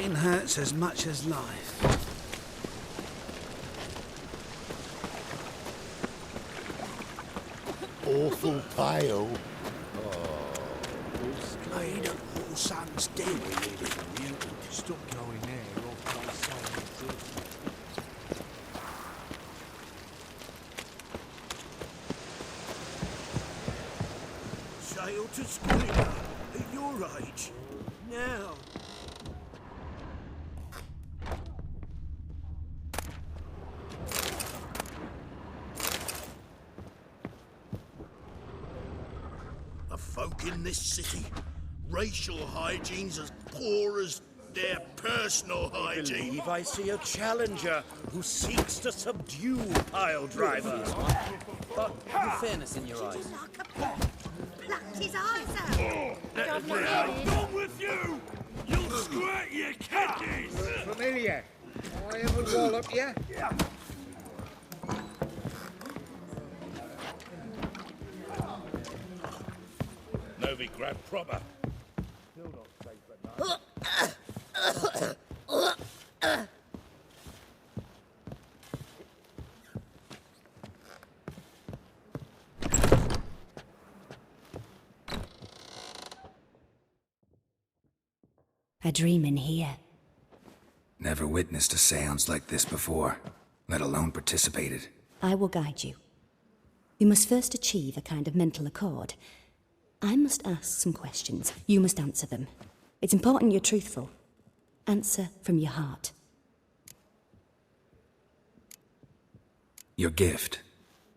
Pain hurts as much as life. Awful pale. Made of your son's dead. Stop going there, or I'll say Sail to Square at your age. Now. The folk in this city, racial hygiene's as poor as their personal hygiene. Believe I see a challenger who seeks to subdue pile drivers. But with fairness in your eyes. Plucked his eyes out. Not with you! You'll squirt your kidneys! familiar. I haven't walloped you. No be grab proper. A dream in here. Never witnessed a seance like this before, let alone participated. I will guide you. You must first achieve a kind of mental accord. I must ask some questions. You must answer them. It's important you're truthful. Answer from your heart. Your gift.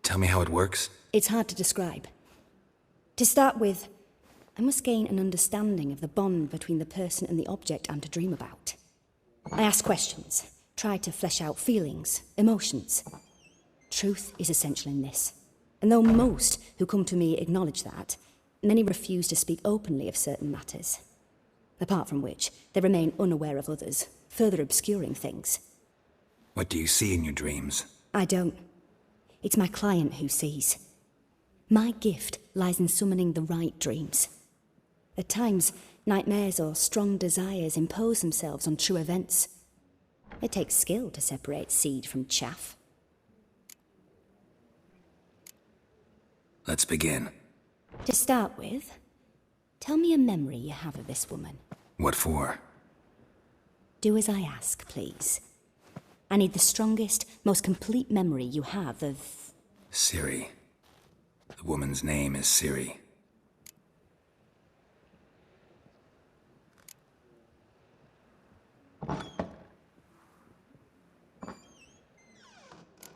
Tell me how it works. It's hard to describe. To start with, I must gain an understanding of the bond between the person and the object I'm to dream about. I ask questions, try to flesh out feelings, emotions. Truth is essential in this. And though most who come to me acknowledge that, many refuse to speak openly of certain matters. Apart from which, they remain unaware of others, further obscuring things. What do you see in your dreams? I don't. It's my client who sees. My gift lies in summoning the right dreams. At times, nightmares or strong desires impose themselves on true events. It takes skill to separate seed from chaff. Let's begin. To start with, tell me a memory you have of this woman. What for? Do as I ask, please. I need the strongest, most complete memory you have of... Ciri. The woman's name is Ciri.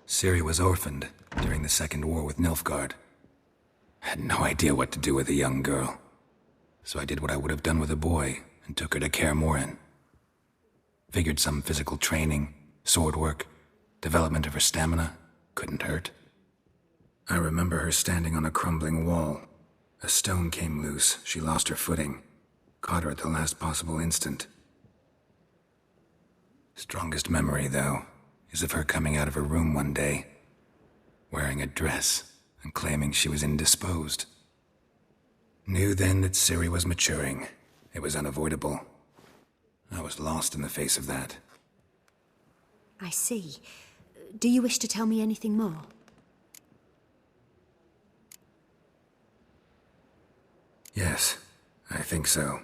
Ciri was orphaned during the Second War with Nilfgaard. I had no idea what to do with a young girl, so I did what I would have done with a boy and took her to Kaer Morhen. Figured some physical training, sword work, development of her stamina couldn't hurt. I remember her standing on a crumbling wall. A stone came loose, she lost her footing, caught her at the last possible instant. Strongest memory, though, is of her coming out of her room one day, wearing a dress and claiming she was indisposed. Knew then that Ciri was maturing. It was unavoidable. I was lost in the face of that. I see. Do you wish to tell me anything more? Yes, I think so.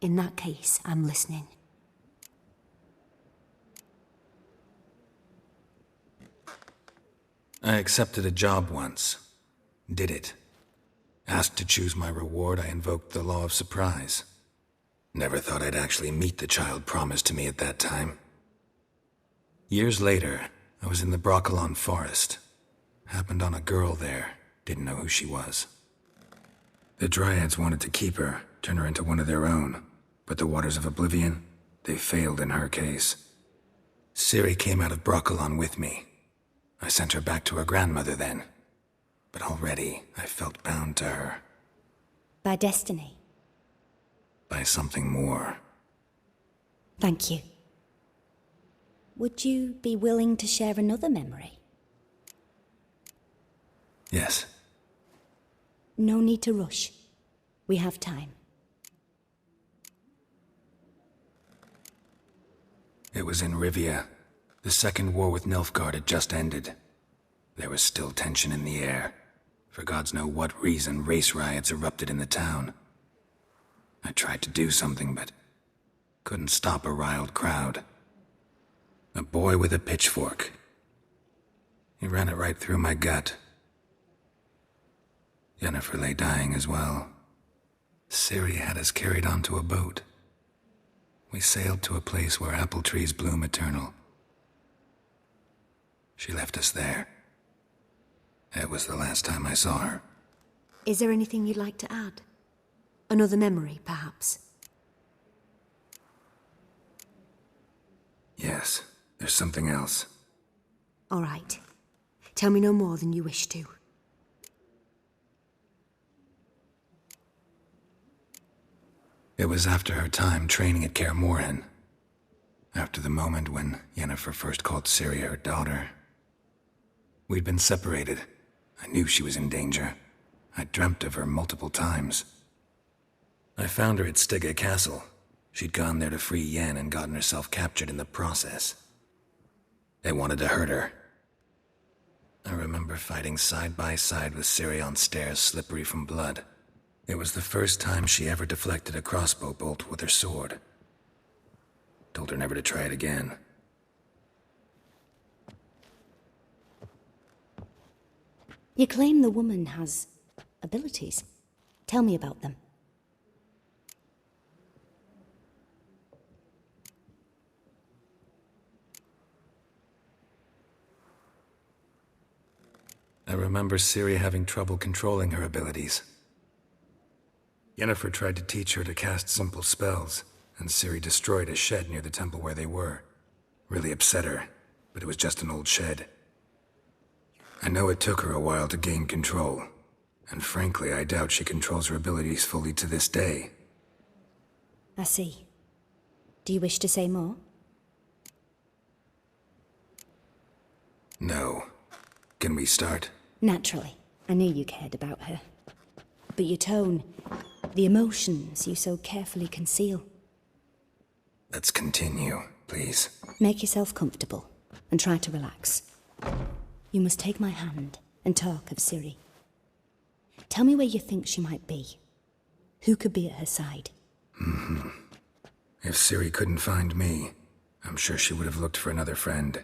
In that case, I'm listening. I accepted a job once. Did it. Asked to choose my reward, I invoked the law of surprise. Never thought I'd actually meet the child promised to me at that time. Years later, I was in the Broccolon forest. Happened on a girl there. Didn't know who she was. The Dryads wanted to keep her, turn her into one of their own. But the Waters of Oblivion, they failed in her case. Ciri came out of Broccolon with me. I sent her back to her grandmother then. But already, I felt bound to her. By destiny. By something more. Thank you. Would you be willing to share another memory? Yes. No need to rush. We have time. It was in Rivia. The second war with Nilfgaard had just ended. There was still tension in the air. For gods know what reason, race riots erupted in the town. I tried to do something, but couldn't stop a riled crowd. A boy with a pitchfork. He ran it right through my gut. Yennefer lay dying as well. Ciri had us carried onto a boat. We sailed to a place where apple trees bloom eternal. She left us there. That was the last time I saw her. Is there anything you'd like to add? Another memory, perhaps? Yes, there's something else. All right. Tell me no more than you wish to. It was after her time training at Kaer Morhen. After the moment when Yennefer first called Ciri her daughter. We'd been separated. I knew she was in danger. I dreamt of her multiple times. I found her at Stygga Castle. She'd gone there to free Yen and gotten herself captured in the process. They wanted to hurt her. I remember fighting side by side with Ciri on stairs slippery from blood. It was the first time she ever deflected a crossbow bolt with her sword. Told her never to try it again. You claim the woman has abilities. Tell me about them. I remember Ciri having trouble controlling her abilities. Yennefer tried to teach her to cast simple spells, and Ciri destroyed a shed near the temple where they were. Really upset her, but it was just an old shed. I know it took her a while to gain control, and frankly, I doubt she controls her abilities fully to this day. I see. Do you wish to say more? No. Can we start? Naturally. I knew you cared about her. But your tone, the emotions you so carefully conceal. Let's continue, please. Make yourself comfortable and try to relax. You must take my hand and talk of Ciri. Tell me where you think she might be. Who could be at her side? If Ciri couldn't find me, I'm sure she would have looked for another friend.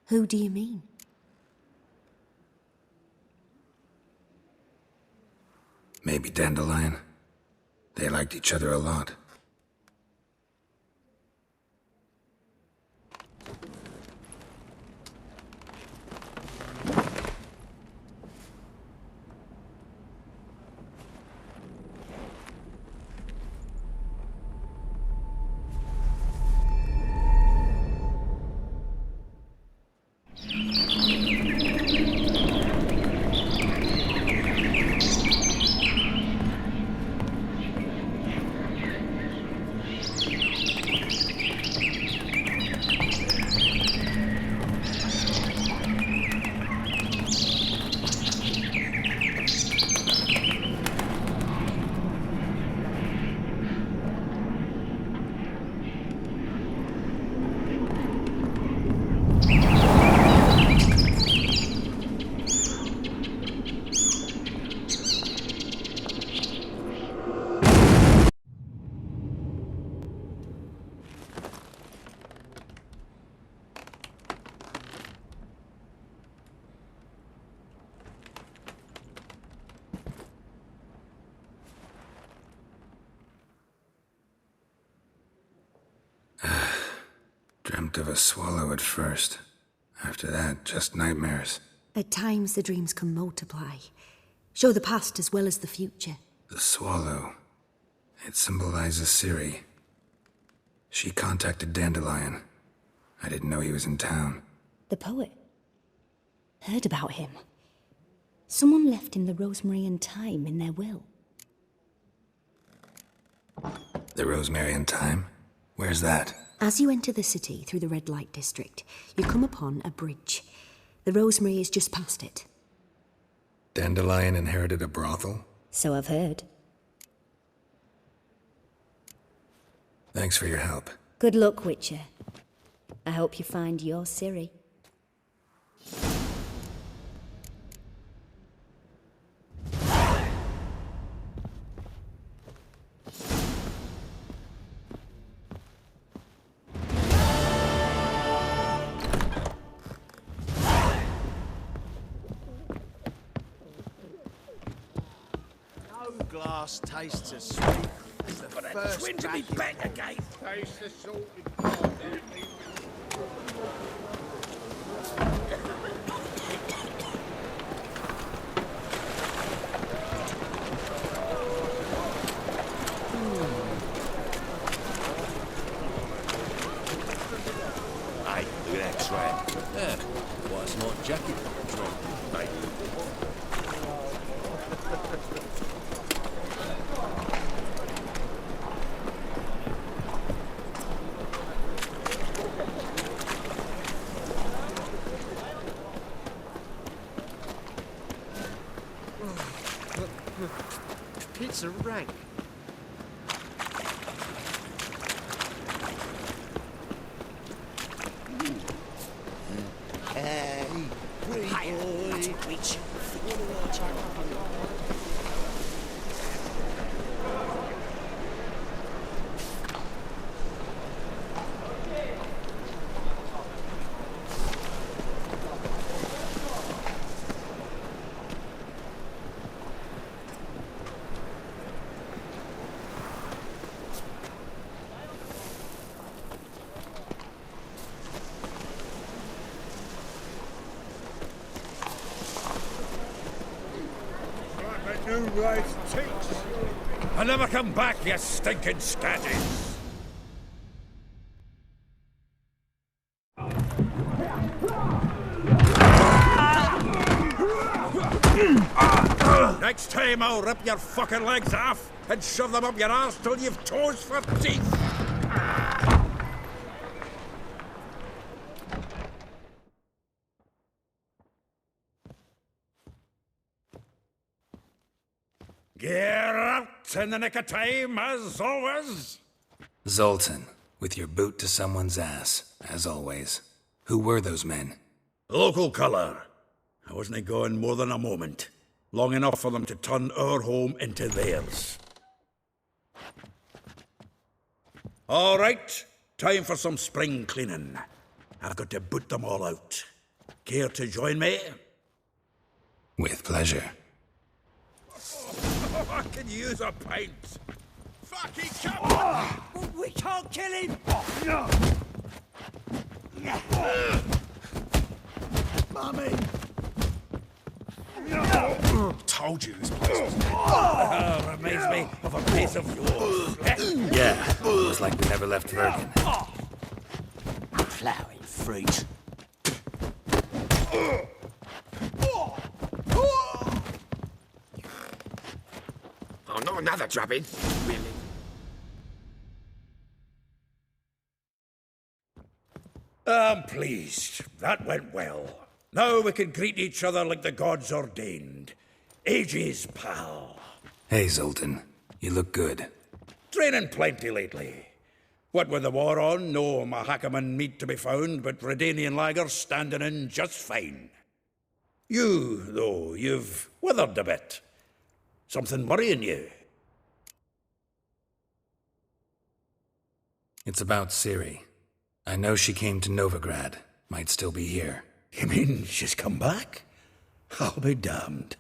Who do you mean? Maybe Dandelion. They liked each other a lot. Dreamt of a swallow at first. After that, just nightmares. At times the dreams can multiply. Show the past as well as the future. The swallow. It symbolizes Ciri. She contacted Dandelion. I didn't know he was in town. The poet. Heard about him. Someone left him the rosemary and thyme in their will. The Rosemary and Thyme? Where's that? As you enter the city through the red light district, you come upon a bridge. The rosemary is just past it. Dandelion inherited a brothel? So I've heard. Thanks for your help. Good luck, Witcher. I hope you find your Ciri. No glass tastes as sweet as the first Twin to me back again. Taste the salted part. Hey, look at that tramp. Yeah, quite a smart jacket. Tramp, mate. Pizza rank. Hey, pretty boy. Witch. Like a new rice cheeks. I'll never come back, you stinking scatties. Next time I'll rip your fucking legs off and shove them up your arse till you've toes for teeth. Get out in the nick of time, as always. Zoltan, with your boot to someone's ass, as always. Who were those men? Local colour. I wasn't gone more than a moment. Long enough for them to turn our home into theirs. All right, time for some spring cleaning. I've got to boot them all out. Care to join me? With pleasure. Oh, I can use a pint. Fucking come on! We can't kill him! Mummy! Told you this Reminds me of a piece of yours. Yeah, it was like we never left Vergen. Plowing fruit. Oh, not another drubbing. Really? I'm pleased. That went well. Now we can greet each other like the gods ordained. Ages, pal. Hey, Zoltan. You look good. Training plenty lately. What with the war on, no Mahakaman meat to be found, but Redanian lager standing in just fine. You, though, you've withered a bit. Something worrying you? It's about Ciri. I know she came to Novigrad. Might still be here. You mean she's come back? I'll be damned.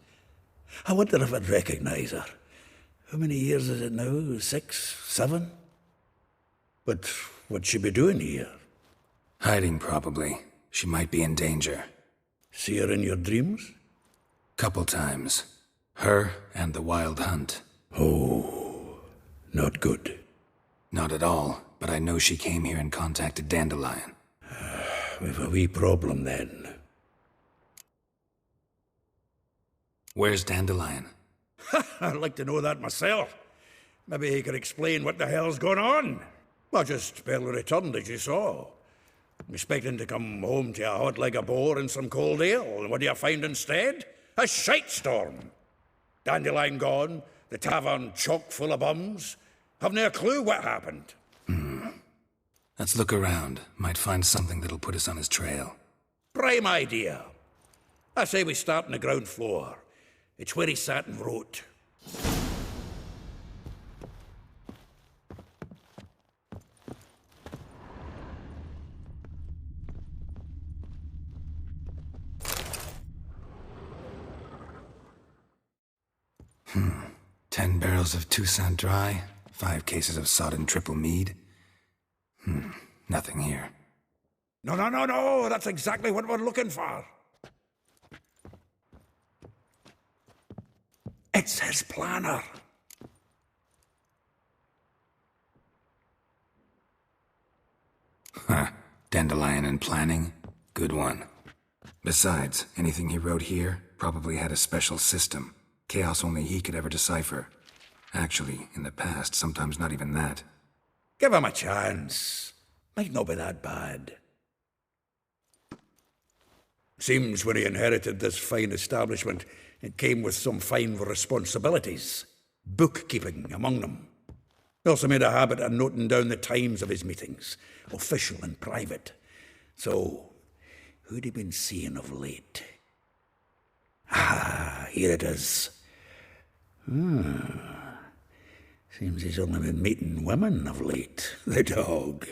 I wonder if I'd recognize her. How many years is it now? 6, 7? But what'd she be doing here? Hiding, probably. She might be in danger. See her in your dreams? Couple times. Her and the Wild Hunt. Oh, not good. Not at all, but I know she came here and contacted Dandelion. We've a wee problem then. Where's Dandelion? I'd like to know that myself. Maybe he could explain what the hell's going on. I just barely returned, as you saw. I'm expecting to come home to a hot like a boar and some cold ale, and what do you find instead? A shite storm. Dandelion gone, the tavern chock full of bums. Haven't a clue what happened. Let's look around. Might find something that'll put us on his trail. Prime idea. I say we start on the ground floor. It's where he sat and wrote. Hmm. 10 barrels of Toussaint Dry, 5 cases of sodden triple mead. Nothing here. No, that's exactly what we're looking for. It's his planner. Huh. Dandelion and planning? Good one. Besides, anything he wrote here probably had a special system. Chaos only he could ever decipher. Actually, in the past, sometimes not even that. Give him a chance. Might not be that bad. Seems when he inherited this fine establishment, it came with some fine responsibilities. Bookkeeping among them. He also made a habit of noting down the times of his meetings, official and private. So, who'd he been seeing of late? Ah, here it is. Seems he's only been meeting women of late, the dog.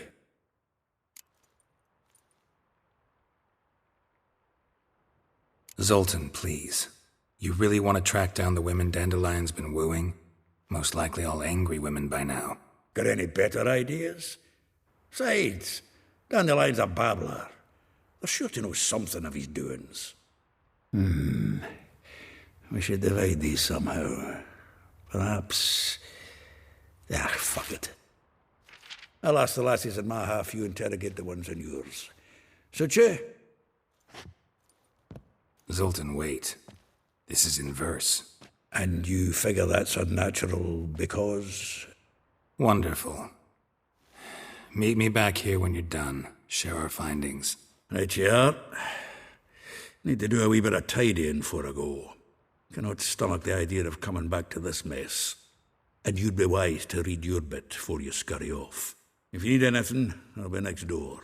Zoltan, please. You really want to track down the women Dandelion's been wooing? Most likely all angry women by now. Got any better ideas? Besides, Dandelion's a babbler. They're sure to know something of his doings. We should divide these somehow. Perhaps... fuck it. I'll ask the lassies in my half, you interrogate the ones in yours. Such a... Zoltan, wait. This is in verse. And you figure that's unnatural because... Wonderful. Meet me back here when you're done. Share our findings. Right you are. Need to do a wee bit of tidying before I go. Cannot stomach the idea of coming back to this mess. And you'd be wise to read your bit before you scurry off. If you need anything, I'll be next door.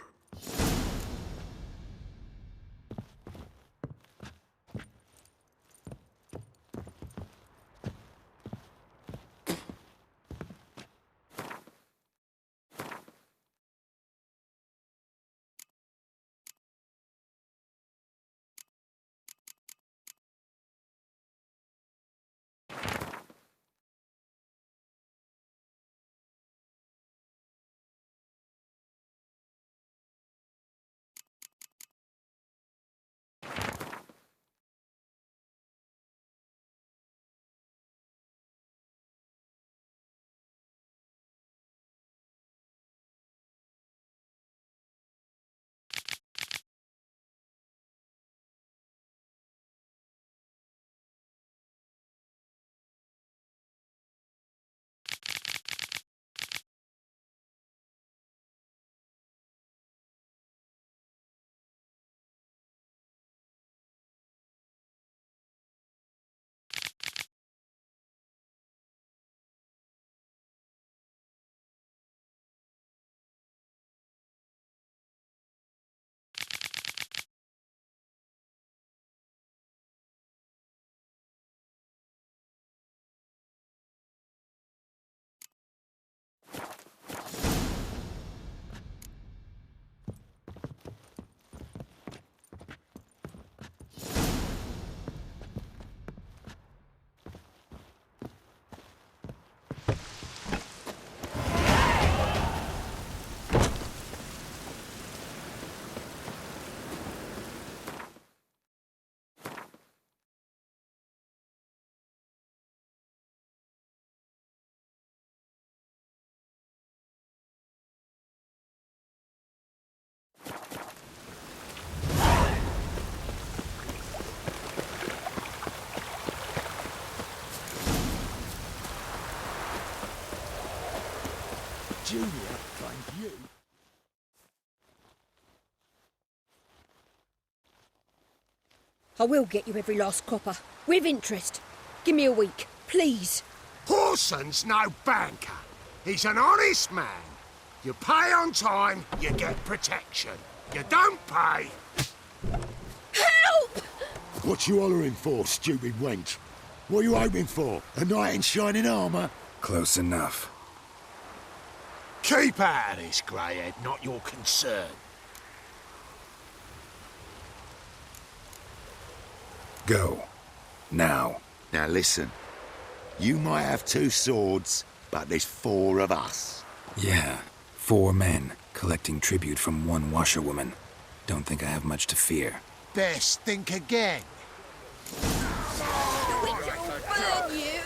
Julia claimed you. I will get you every last copper, with interest. Give me a week, please. Horson's no banker. He's an honest man. You pay on time, you get protection. You don't pay. Help! What you hollering for, stupid wench? What you hoping for? A knight in shining armour? Close enough. Keep out of this, greyhead, not your concern. Go. Now. Now listen. You might have 2 swords, but there's 4 of us. Yeah. 4 men, collecting tribute from 1 washerwoman. Don't think I have much to fear. Best think again. The Witcher will burn you!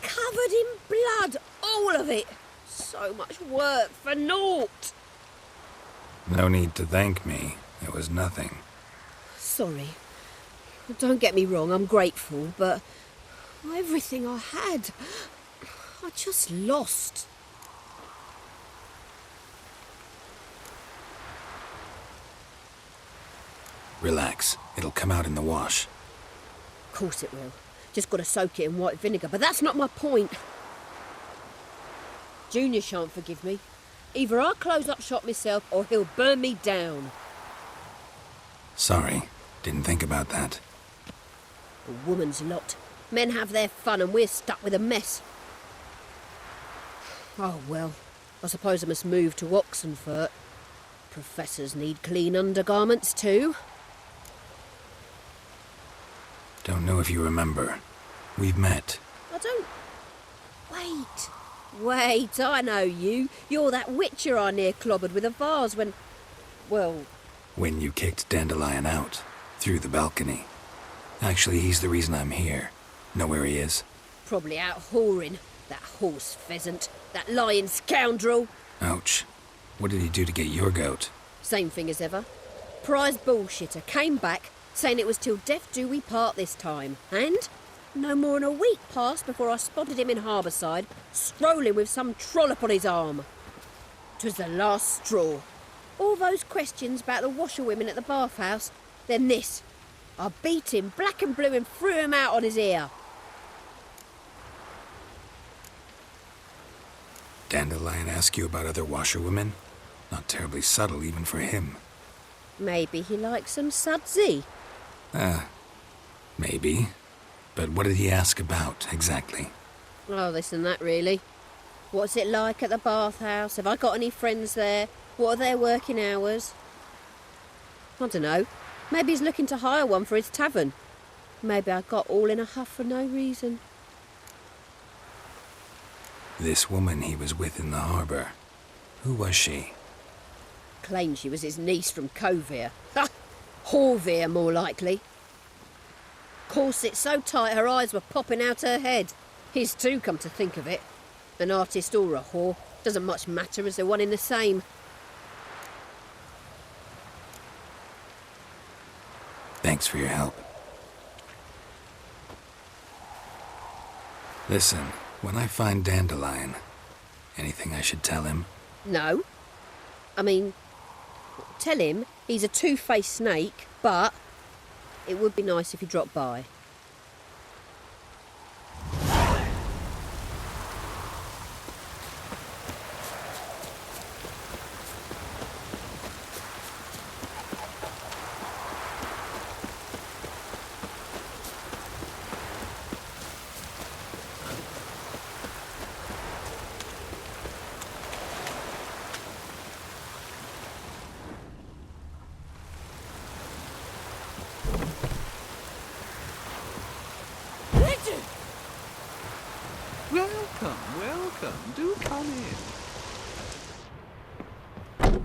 Covered in blood, all of it. So much work for naught. No need to thank me. It was nothing. Sorry. Don't get me wrong, I'm grateful, but everything I had, I just lost. Relax. It'll come out in the wash. Of course it will. Just got to soak it in white vinegar, but that's not my point. Junior shan't forgive me. Either I'll close up shop myself or he'll burn me down. Sorry. Didn't think about that. A woman's lot. Men have their fun and we're stuck with a mess. Oh well, I suppose I must move to Oxenfurt. Professors need clean undergarments too. Don't know if you remember. We've met. I don't... Wait, I know you. You're that Witcher I near clobbered with a vase when... Well... When you kicked Dandelion out. Through the balcony. Actually, he's the reason I'm here. Know where he is? Probably out whoring. That horse pheasant. That lying scoundrel. Ouch. What did he do to get your goat? Same thing as ever. Prize bullshitter came back, saying it was till death do we part this time. And no more than a week passed before I spotted him in Harbourside, strolling with some trollop on his arm. 'Twas the last straw. All those questions about the washerwomen at the bathhouse, then this. I beat him black and blue and threw him out on his ear. Dandelion ask you about other washerwomen? Not terribly subtle even for him. Maybe he likes some sudsy. Maybe. But what did he ask about, exactly? Oh, this and that, really. What's it like at the bathhouse? Have I got any friends there? What are their working hours? I don't know. Maybe he's looking to hire one for his tavern. Maybe I got all in a huff for no reason. This woman he was with in the harbour. Who was she? Claimed she was his niece from Kovir. Ha! Horvir, more likely. Corset so tight her eyes were popping out her head. His too, come to think of it. An artist or a whore. Doesn't much matter as they're one in the same. Thanks for your help. Listen, when I find Dandelion, anything I should tell him? No. I mean, tell him he's a two-faced snake, but it would be nice if he dropped by. welcome. Do come in.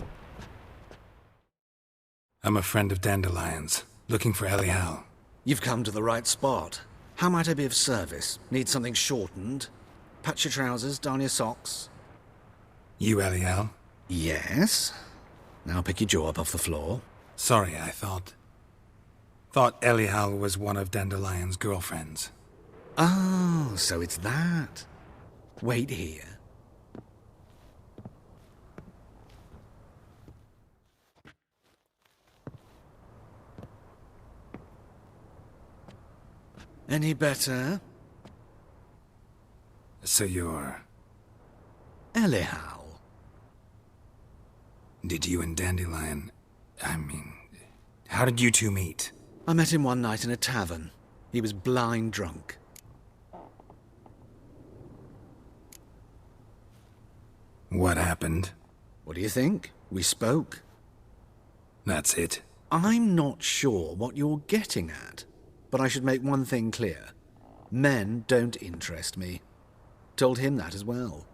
I'm a friend of Dandelion's, looking for Elial. You've come to the right spot. How might I be of service? Need something shortened? Patch your trousers, darn your socks. You Elial? Yes. Now pick your jaw up off the floor. Sorry, I thought Elial was one of Dandelion's girlfriends. Oh, so it's that. Wait here. Any better? So you're... Elial. Did you and Dandelion... how did you two meet? I met him one night in a tavern. He was blind drunk. What happened? What do you think? We spoke. That's it. I'm not sure what you're getting at, but I should make one thing clear. Men don't interest me. Told him that as well.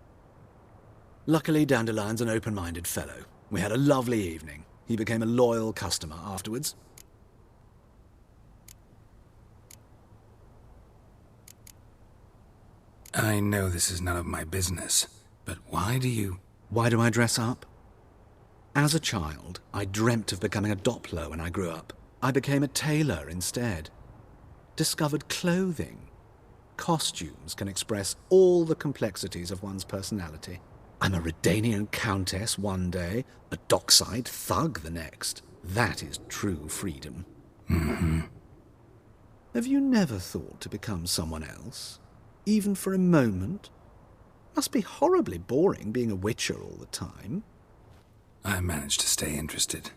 Luckily, Dandelion's an open-minded fellow. We had a lovely evening. He became a loyal customer afterwards. I know this is none of my business, but why do I dress up? As a child, I dreamt of becoming a Doppler when I grew up. I became a tailor instead. Discovered clothing. Costumes can express all the complexities of one's personality. I'm a Redanian countess one day, a dockside thug the next. That is true freedom. Mm-hmm. Have you never thought to become someone else? Even for a moment? Must be horribly boring being a witcher all the time. I managed to stay interested.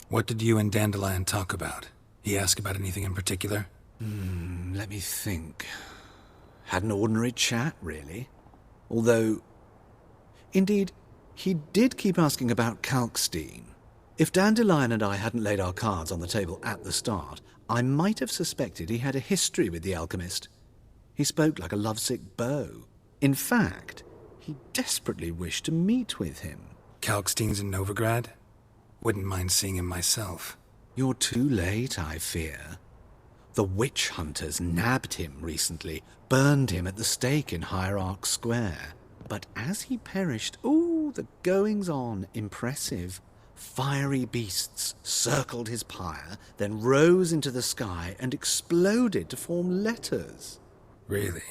What did you and Dandelion talk about? He asked about anything in particular? Let me think. Had an ordinary chat, really. Although, indeed, he did keep asking about Kalkstein. If Dandelion and I hadn't laid our cards on the table at the start, I might have suspected he had a history with the alchemist. He spoke like a lovesick beau. In fact, he desperately wished to meet with him. Kalkstein's in Novigrad? Wouldn't mind seeing him myself. You're too late, I fear. The witch hunters nabbed him recently, burned him at the stake in Hierarch Square. But as he perished, the goings-on, impressive. Fiery beasts circled his pyre, then rose into the sky and exploded to form letters. Really?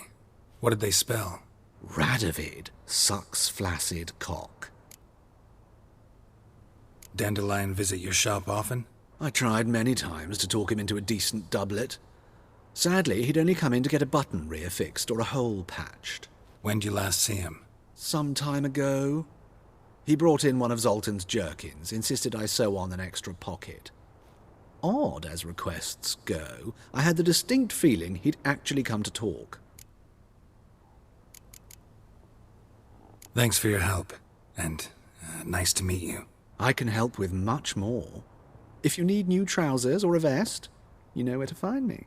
What did they spell? Radovid sucks flaccid cock. Dandelion visit your shop often? I tried many times to talk him into a decent doublet. Sadly, he'd only come in to get a button reaffixed or a hole patched. When'd you last see him? Some time ago. He brought in one of Zoltan's jerkins, insisted I sew on an extra pocket. Odd as requests go, I had the distinct feeling he'd actually come to talk. Thanks for your help, and nice to meet you. I can help with much more. If you need new trousers or a vest, you know where to find me.